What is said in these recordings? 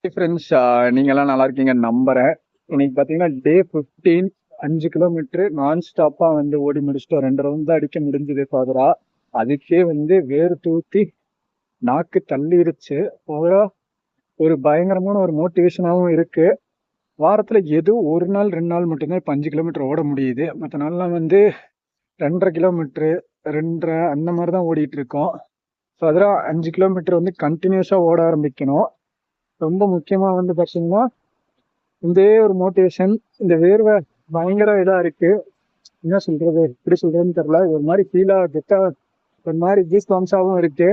Friends, நீங்கெல்லாம் நல்லா இருக்கீங்கன்னு நம்புறேன். இன்னைக்கு பார்த்தீங்கன்னா டே 15 5 கிலோமீட்டர் நான் ஸ்டாப்பா வந்து ஓடி முடிச்சிட்டோம். 2 ரவுண்ட் தான் அடிக்க முடிஞ்சது ஃபாதரா. அதுக்கே வந்து வேறு தூத்தி நாக்கு தள்ளிருச்சு. போக ஒரு பயங்கரமான ஒரு மோட்டிவேஷனாவும் இருக்கு. வாரத்துல ஏதோ ஒரு நாள் 2 நாள் மட்டும்தான் இப்போ 5 கிலோமீட்டர் ஓட முடியுது. மற்ற நாள்லாம் வந்து 2.5 கிலோமீட்டர் 2.5 அந்த மாதிரி தான் ஓடிட்டு இருக்கோம். ஸோ அதெல்லாம் 5 கிலோமீட்டர் வந்து கண்டினியூஸா ஓட ஆரம்பிக்கணும். ரொம்ப முக்கியமா வந்து பார்த்தீங்கன்னா இதே ஒரு மோட்டிவேஷன், இந்த வேர்வை பயங்கர இதா இருக்கு. என்ன சொல்றது, எப்படி சொல்றதுன்னு தெரியல. ஒரு மாதிரி ஃபீலா கெட்டா, ஒரு மாதிரி கீஸ் பம்ஸாவும் இருக்கு.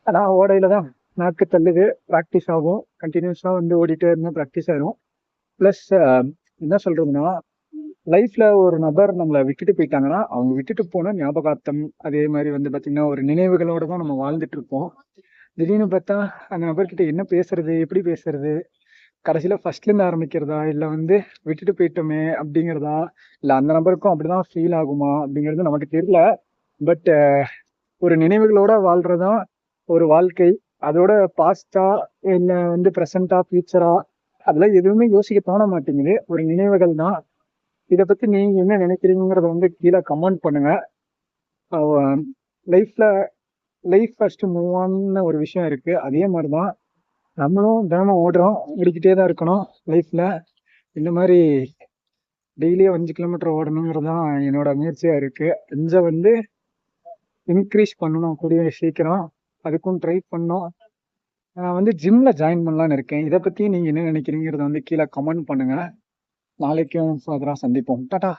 ஆனா ஓடையில தான் நாக்கு தள்ளுது. ப்ராக்டிஸ் ஆகும். கண்டினியூஸா வந்து ஓடிட்டே இருந்தா ப்ராக்டிஸ் ஆயிரும். பிளஸ் என்ன சொல்றதுன்னா, லைஃப்ல ஒரு நபர் நம்மளை விட்டுட்டு போயிட்டாங்கன்னா, அவங்க விட்டுட்டு போன ஞாபகார்த்தம், அதே மாதிரி வந்து பாத்தீங்கன்னா ஒரு நினைவுகளோட தான் நம்ம வாழ்ந்துட்டு இருப்போம். திடீர்னு பார்த்தா அந்த நபர்கிட்ட என்ன பேசுறது, எப்படி பேசுறது, கடைசியில ஃபர்ஸ்ட்ல இருந்து ஆரம்பிக்கிறதா, இல்ல வந்து விட்டுட்டு போயிட்டோமே அப்படிங்கிறதா, இல்ல அந்த நபருக்கும் அப்படிதான் ஃபீல் ஆகுமா அப்படிங்கிறது நமக்கு தெரியல. பட் ஒரு நினைவுகளோட வாழ்றதா ஒரு வாழ்க்கை. அதோட பாஸ்டா இல்ல வந்து ப்ரெசண்டா ஃபியூச்சரா அதெல்லாம் எதுவுமே யோசிக்க தோண மாட்டேங்குது. ஒரு நினைவுகள் தான். இதை பத்தி நீங்க என்ன நினைக்கிறீங்கிறத வந்து கீழே கமெண்ட் பண்ணுங்க. லைஃப்ல லைஃப் ஃபர்ஸ்ட் மூவ் ஆன்னு ஒரு விஷயம் இருக்கு. அதே மாதிரிதான் நம்மளும் தினமும் ஓடுறோம், ஓடிக்கிட்டே தான் இருக்கணும் லைஃப்ல. இந்த மாதிரி டெய்லியும் 5 கிலோமீட்டர் ஓடணுங்கிறது தான் என்னோட முயற்சியா இருக்கு. கொஞ்சம் வந்து இன்க்ரீஸ் பண்ணணும் கூடிய சீக்கிரம். அதுக்கும் ட்ரை பண்ணோம். நான் வந்து ஜிம்ல ஜாயின் பண்ணலான்னு இருக்கேன். இதை பத்தி நீங்க என்ன நினைக்கிறீங்கிறத வந்து கீழே கமெண்ட் பண்ணுங்க. நாளைக்கும் ஃபர்தரா சந்திப்போம். டாடா.